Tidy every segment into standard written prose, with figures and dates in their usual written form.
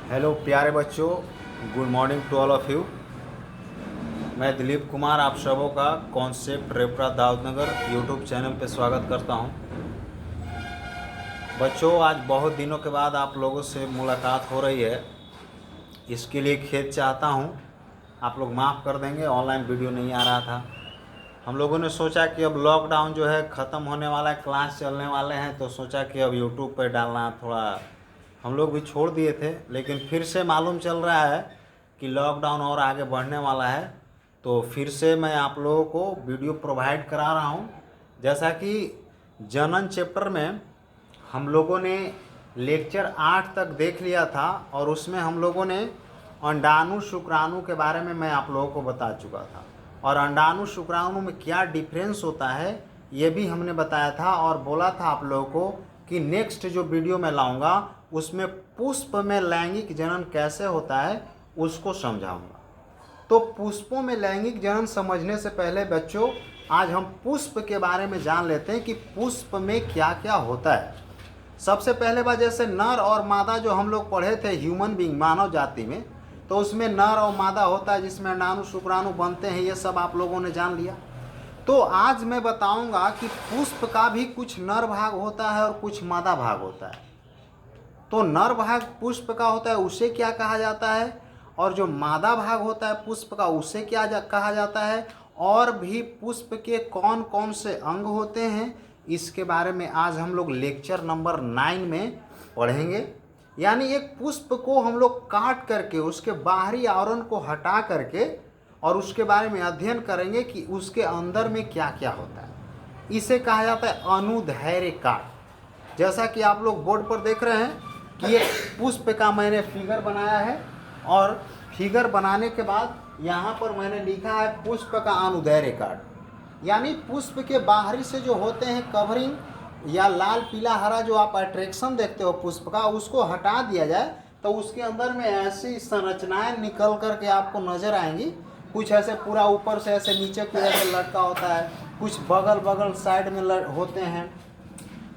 Hello प्यारे बच्चों, good morning to all of you. मैं दिलीप कुमार आप सबों का कॉन्सेप्ट रेपरा दाऊदनगर यूट्यूब चैनल पे स्वागत करता हूं। बच्चों, आज बहुत दिनों के बाद आप लोगों से मुलाकात हो रही है, इसके लिए खेद चाहता हूं। आप लोग माफ़ कर देंगे, ऑनलाइन वीडियो नहीं आ रहा था। हम लोगों ने सोचा कि अब लॉकडाउन जो है ख़त्म होने वाला है, क्लास चलने वाले हैं, तो सोचा कि अब यूट्यूब पर डालना थोड़ा हम लोग भी छोड़ दिए थे, लेकिन फिर से मालूम चल रहा है कि लॉकडाउन और आगे बढ़ने वाला है, तो फिर से मैं आप लोगों को वीडियो प्रोवाइड करा रहा हूँ। जैसा कि जनन चैप्टर में हम लोगों ने लेक्चर 8 तक देख लिया था और उसमें हम लोगों ने अंडाणु शुक्राणु के बारे में मैं आप लोगों को बता चुका था, और अंडाणु शुक्राणु में क्या डिफरेंस होता है ये भी हमने बताया था, और बोला था आप लोगों को कि नेक्स्ट जो वीडियो मैं लाऊंगा उसमें पुष्प में लैंगिक जनन कैसे होता है उसको समझाऊंगा। तो पुष्पों में लैंगिक जनन समझने से पहले बच्चों, आज हम पुष्प के बारे में जान लेते हैं कि पुष्प में क्या क्या होता है। सबसे पहले बात, जैसे नर और मादा जो हम लोग पढ़े थे ह्यूमन बींग, मानव जाति में, तो उसमें नर और मादा होता है जिसमें अंडाणु शुक्राणु बनते हैं, ये सब आप लोगों ने जान लिया। तो आज मैं बताऊंगा कि पुष्प का भी कुछ नर भाग होता है और कुछ मादा भाग होता है। तो नर भाग पुष्प का होता है, उसे क्या कहा जाता है, और जो मादा भाग होता है पुष्प का उसे क्या कहा जाता है, और भी पुष्प के कौन कौन से अंग होते हैं, इसके बारे में आज हम लोग लेक्चर नंबर 9 में पढ़ेंगे। यानी एक पुष्प को हम लोग काट करके उसके बाहरी आवरण को हटा करके और उसके बारे में अध्ययन करेंगे कि उसके अंदर में क्या क्या होता है। इसे कहा जाता है अनुदैर्घ्य काट। जैसा कि आप लोग बोर्ड पर देख रहे हैं कि ये पुष्प का मैंने फिगर बनाया है, और फिगर बनाने के बाद यहाँ पर मैंने लिखा है पुष्प का अनुदैर्घ्य काट। यानी पुष्प के बाहरी से जो होते हैं कवरिंग या लाल पीला हरा जो आप अट्रैक्शन देखते हो पुष्प का, उसको हटा दिया जाए तो उसके अंदर में ऐसी संरचनाएं निकल करके आपको नजर आएंगी। कुछ ऐसे पूरा ऊपर से ऐसे नीचे की ओर से लटका होता है, कुछ बगल बगल साइड में होते हैं।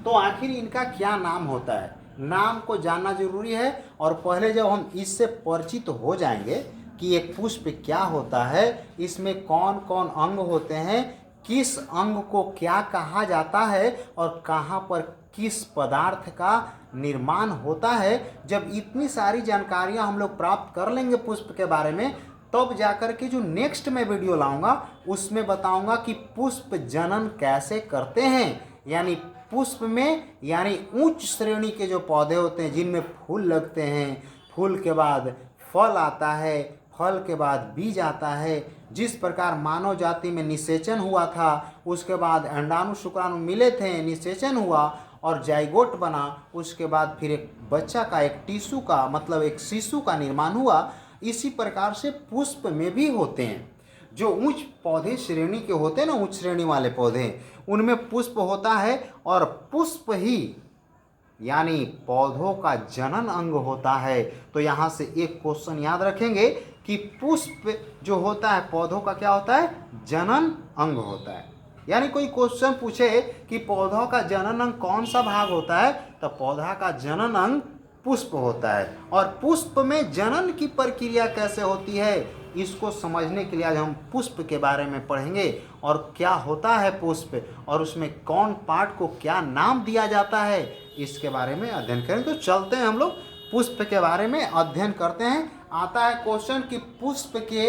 तो आखिर इनका क्या नाम होता है, नाम को जानना जरूरी है। और पहले जब हम इससे परिचित हो जाएंगे कि एक पुष्प क्या होता है, इसमें कौन कौन अंग होते हैं, किस अंग को क्या कहा जाता है, और कहाँ पर किस पदार्थ का निर्माण होता है, जब इतनी सारी जानकारियां हम लोग प्राप्त कर लेंगे पुष्प के बारे में, तब जाकर के जो नेक्स्ट मैं वीडियो लाऊंगा उसमें बताऊंगा कि पुष्प जनन कैसे करते हैं। यानी पुष्प में, यानी उच्च श्रेणी के जो पौधे होते हैं जिनमें फूल लगते हैं, फूल के बाद फल आता है, फल के बाद बीज आता है, जिस प्रकार मानव जाति में निषेचन हुआ था, उसके बाद अंडाणु शुक्राणु मिले थे, निषेचन हुआ और जाइगोट बना, उसके बाद फिर एक बच्चा का, एक टिश्यू का, मतलब एक शिशु का निर्माण हुआ। इसी प्रकार से पुष्प में भी होते हैं। जो उच्च पौधे श्रेणी के होते हैं ना, उच्च श्रेणी वाले पौधे, उनमें पुष्प होता है, और पुष्प ही यानी पौधों का जनन अंग होता है। तो यहाँ से एक क्वेश्चन याद रखेंगे कि पुष्प जो होता है पौधों का क्या होता है, जनन अंग होता है। यानी कोई क्वेश्चन पूछे कि पौधों का जनन अंग कौन सा भाग होता है, तो पौधा का जनन अंग पुष्प होता है। और पुष्प में जनन की प्रक्रिया कैसे होती है, इसको समझने के लिए आज हम पुष्प के बारे में पढ़ेंगे, और क्या होता है पुष्प, और उसमें कौन पार्ट को क्या नाम दिया जाता है, इसके बारे में अध्ययन करें। तो चलते हैं हम लोग पुष्प के बारे में अध्ययन करते हैं। आता है क्वेश्चन कि पुष्प के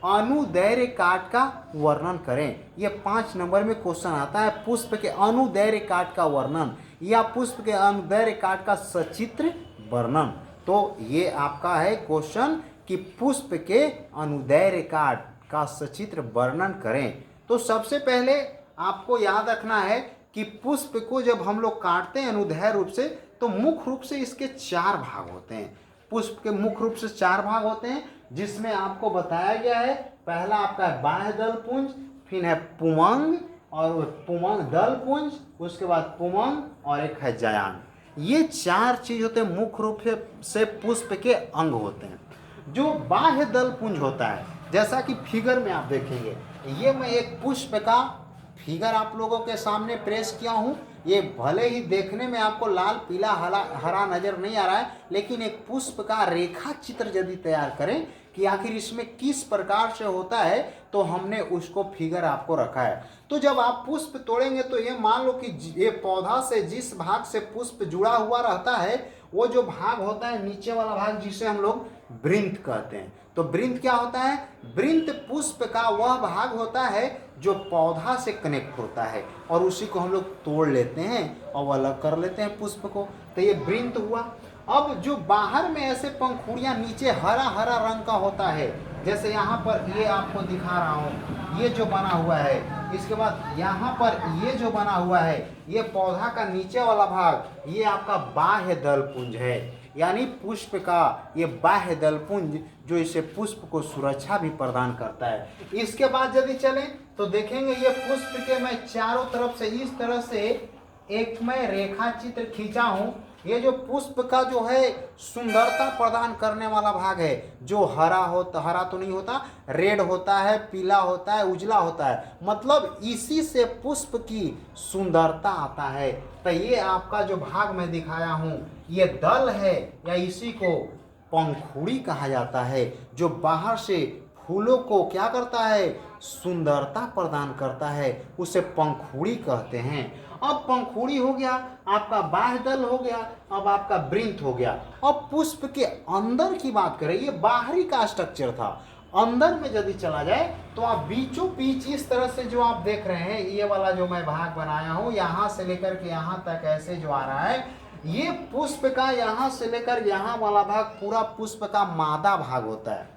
अनुदैर्घ्य काट का वर्णन करें। ये 5 नंबर में क्वेश्चन आता है, पुष्प के अनुदैर्घ्य काट का वर्णन या पुष्प के अनुदैर्घ्य काट का सचित्र वर्णन। तो ये आपका है क्वेश्चन कि पुष्प के अनुदैर्घ्य काट का सचित्र वर्णन करें। तो सबसे पहले आपको याद रखना है कि पुष्प को जब हम लोग काटते हैं अनुदैर्घ्य रूप से, तो मुख्य रूप से इसके 4 भाग होते हैं। पुष्प के मुख्य रूप से 4 भाग होते हैं, जिसमें आपको बताया गया है, पहला आपका है बाह्य दल पुंज, फिर है पुमंग, और पुमंग दल पुंज, उसके बाद पुमंग, और एक है जायान। ये 4 चीज होते हैं, मुख्य रूप से पुष्प के अंग होते हैं। जो बाह्य दल पुंज होता है, जैसा कि फिगर में आप देखेंगे, ये मैं एक पुष्प का फिगर आप लोगों के सामने प्रेस किया हूँ। ये भले ही देखने में आपको लाल पीला हरा नजर नहीं आ रहा है, लेकिन एक पुष्प का रेखा चित्र यदि तैयार करें कि आखिर इसमें किस प्रकार से होता है, तो हमने उसको फिगर आपको रखा है। तो जब आप पुष्प तोड़ेंगे तो ये मान लो कि ये पौधा से जिस भाग से पुष्प जुड़ा हुआ रहता है, वो जो भाग होता है नीचे वाला भाग, जिसे हम लोग वृंत कहते हैं। तो वृंत क्या होता है? वृंत पुष्प का वह भाग होता है जो पौधा से कनेक्ट होता है, और उसी को हम लोग तोड़ लेते हैं और अलग कर लेते हैं पुष्प को। तो ये वृंत हुआ। अब जो बाहर में ऐसे पंखुड़ियां नीचे हरा हरा रंग का होता है, जैसे यहाँ पर ये आपको दिखा रहा हूँ, ये जो बना हुआ है, इसके बाद यहाँ पर ये जो बना हुआ है, ये पौधा का नीचे वाला भाग, ये आपका बाह्य दल पुंज है, यानी पुष्प का ये बाह्य दल पुंज जो इसे पुष्प को सुरक्षा भी प्रदान करता है। इसके बाद यदि चलें तो देखेंगे ये पुष्प के मैं चारों तरफ से इस तरह से एक मैं रेखा चित्र खींचा हूँ। ये जो पुष्प का जो है सुंदरता प्रदान करने वाला भाग है, जो हरा तो नहीं होता, रेड होता है, पीला होता है, उजला होता है, मतलब इसी से पुष्प की सुंदरता आता है। तो ये आपका जो भाग मैं दिखाया हूँ, ये दल है, या इसी को पंखुड़ी कहा जाता है, जो बाहर से फूलों को क्या करता है? सुंदरता प्रदान करता है, उसे पंखुड़ी कहते हैं। अब पंखुड़ी हो गया, आपका बाह्य दल हो गया, अब आपका वृंत हो गया। अब पुष्प के अंदर की बात करें, ये बाहरी का स्ट्रक्चर था। अंदर में यदि चला जाए तो आप बीचों बीच इस तरह से जो आप देख रहे हैं, ये वाला जो मैं भाग बनाया हूँ, यहाँ से लेकर के यहाँ तक ऐसे जो आ रहा है, ये पुष्प का यहाँ से लेकर यहाँ वाला भाग पूरा पुष्प का मादा भाग होता है।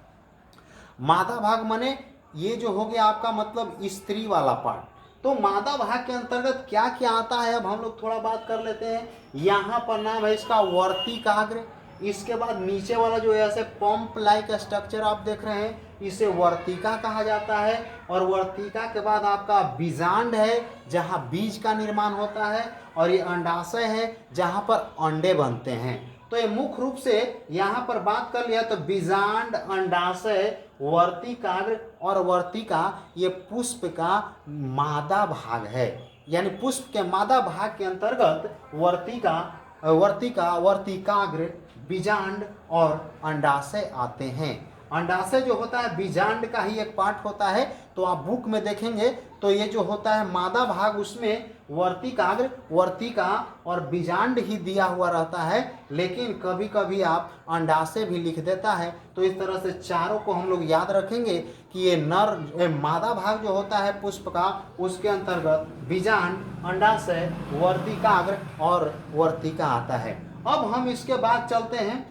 मादा भाग माने ये जो हो गया आपका मतलब स्त्री वाला पार्ट। तो मादा भाग के अंतर्गत क्या क्या आता है, अब हम लोग थोड़ा बात कर लेते हैं। यहाँ पर नाम है इसका वर्तिकाग्र। इसके बाद नीचे वाला जो ऐसे पंप लाइक स्ट्रक्चर आप देख रहे हैं, इसे वर्तिका कहा जाता है। और वर्तिका के बाद आपका बीजांड है, जहाँ बीज का निर्माण होता है, और ये अंडाशय है, जहाँ पर अंडे बनते हैं। तो ये मुख्य रूप से यहाँ पर बात कर लिया तो बीजांड, अंडाशय, वर्तिकाग्र और वर्तिका ये पुष्प का मादा भाग है। यानी पुष्प के मादा भाग के अंतर्गत वर्तिकाग्र, बीजांड और अंडाशय आते हैं। अंडाशय जो होता है बीजांड का ही एक पार्ट होता है। तो आप बुक में देखेंगे तो ये जो होता है मादा भाग, उसमें वर्तिकाग्र, वर्तिका और बीजांड ही दिया हुआ रहता है, लेकिन कभी कभी आप अंडाशय भी लिख देता है। तो इस तरह से चारों को हम लोग याद रखेंगे कि ये मादा भाग जो होता है पुष्प का, उसके अंतर्गत बीजांड, अंडाशय, वर्तिकाग्र और वर्तिका आता है। अब हम इसके बाद चलते हैं,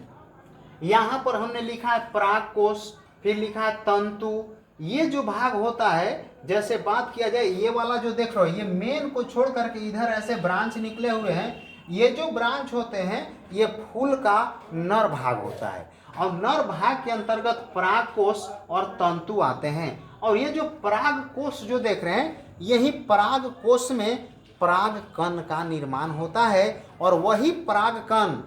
यहाँ पर हमने लिखा है परागकोश, फिर लिखा है तंतु। ये जो भाग होता है, जैसे बात किया जाए, ये वाला जो देख रहे हो, ये मेन को छोड़ करके इधर ऐसे ब्रांच निकले हुए हैं। ये जो ब्रांच होते हैं, ये फूल का नर भाग होता है, और नर भाग के अंतर्गत परागकोश और तंतु आते हैं। और ये जो परागकोश जो देख रहे हैं, यही परागकोश में परागकण का निर्माण होता है। और वही परागकण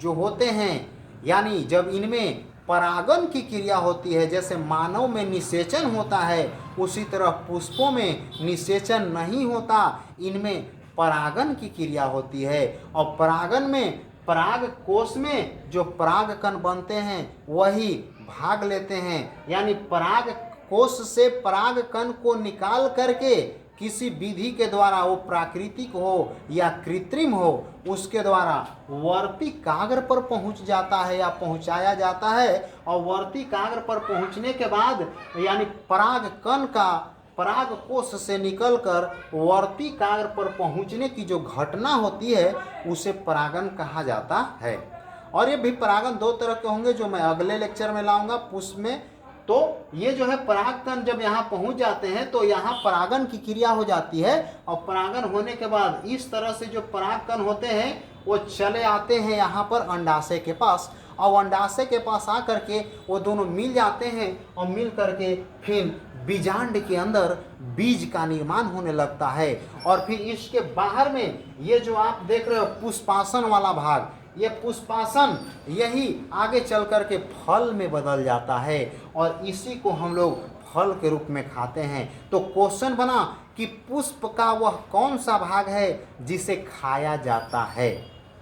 जो होते हैं, यानी जब इनमें परागन की क्रिया होती है, जैसे मानव में निषेचन होता है, उसी तरह पुष्पों में निषेचन नहीं होता, इनमें परागन की क्रिया होती है। और परागन में परागकोश में जो परागकण बनते हैं वही भाग लेते हैं। यानी परागकोश से परागकण को निकाल करके किसी विधि के द्वारा, वो प्राकृतिक हो या कृत्रिम हो, उसके द्वारा वर्तिकाग्र पर पहुंच जाता है या पहुंचाया जाता है। और वर्तिकाग्र पर पहुंचने के बाद यानी परागकण का परागकोश से निकलकर वर्तिकाग्र पर पहुंचने की जो घटना होती है, उसे परागन कहा जाता है। और ये भी परागन दो तरह के होंगे, जो मैं अगले लेक्चर में लाऊंगा पुष्प में। तो ये जो है परागकण जब यहाँ पहुँच जाते हैं तो यहाँ परागन की क्रिया हो जाती है। और परागन होने के बाद इस तरह से जो परागकण होते हैं वो चले आते हैं यहाँ पर अंडाशय के पास, और अंडाशय के पास आकर के वो दोनों मिल जाते हैं, और मिल करके फिर बीजांड के अंदर बीज का निर्माण होने लगता है। और फिर इसके बाहर में ये जो आप देख रहे हो पुष्पासन वाला भाग, ये पुष्पासन यही आगे चल कर के फल में बदल जाता है, और इसी को हम लोग फल के रूप में खाते हैं। तो क्वेश्चन बना कि पुष्प का वह कौन सा भाग है जिसे खाया जाता है।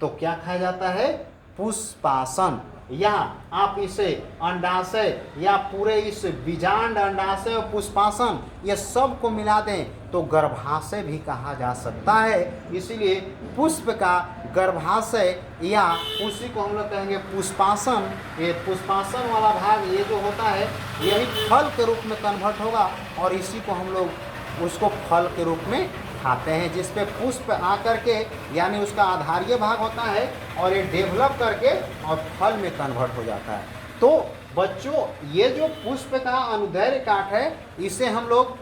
तो क्या खाया जाता है? पुष्पासन। या आप इसे अंडाशय या पूरे इस बीजांड, अंडाशय और पुष्पासन ये सब को मिला दें तो गर्भाशय भी कहा जा सकता है। इसीलिए पुष्प का गर्भाशय या उसी को हम लोग कहेंगे पुष्पासन। ये पुष्पासन वाला भाग ये जो होता है यही फल के रूप में कन्वर्ट होगा और इसी को हम लोग उसको फल के रूप में खाते हैं, जिस पे पुष्प आकर के यानी उसका आधारीय भाग होता है और ये डेवलप करके और फल में कन्वर्ट हो जाता है। तो बच्चों ये जो पुष्प का अनुदैर्घ्य काट है इसे हम लोग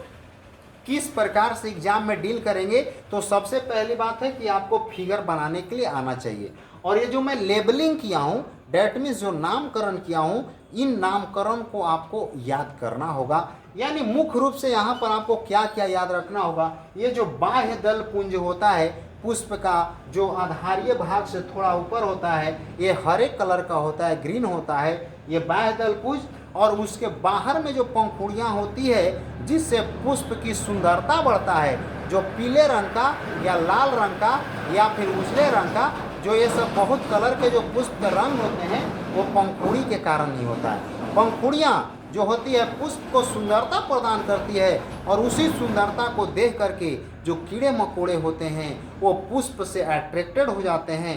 किस प्रकार से एग्जाम में डील करेंगे, तो सबसे पहली बात है कि आपको फिगर बनाने के लिए आना चाहिए। और ये जो मैं लेबलिंग किया हूँ, डेट मीन्स जो नामकरण किया हूँ, इन नामकरण को आपको याद करना होगा। यानी मुख्य रूप से यहाँ पर आपको क्या क्या याद रखना होगा। ये जो बाह्य दल पुंज होता है पुष्प का, जो आधारीय भाग से थोड़ा ऊपर होता है, ये हरे कलर का होता है, ग्रीन होता है, ये बाह्य दल पुंज। और उसके बाहर में जो पंखुड़ियाँ होती है जिससे पुष्प की सुंदरता बढ़ता है, जो पीले रंग का या लाल रंग का या फिर उजले रंग का, जो ये सब बहुत कलर के जो पुष्प के रंग होते हैं वो पंखुड़ी के कारण ही होता है। पंखुड़ियाँ जो होती है पुष्प को सुंदरता प्रदान करती है और उसी सुंदरता को देख करके जो कीड़े मकोड़े होते हैं वो पुष्प से अट्रैक्टेड हो जाते हैं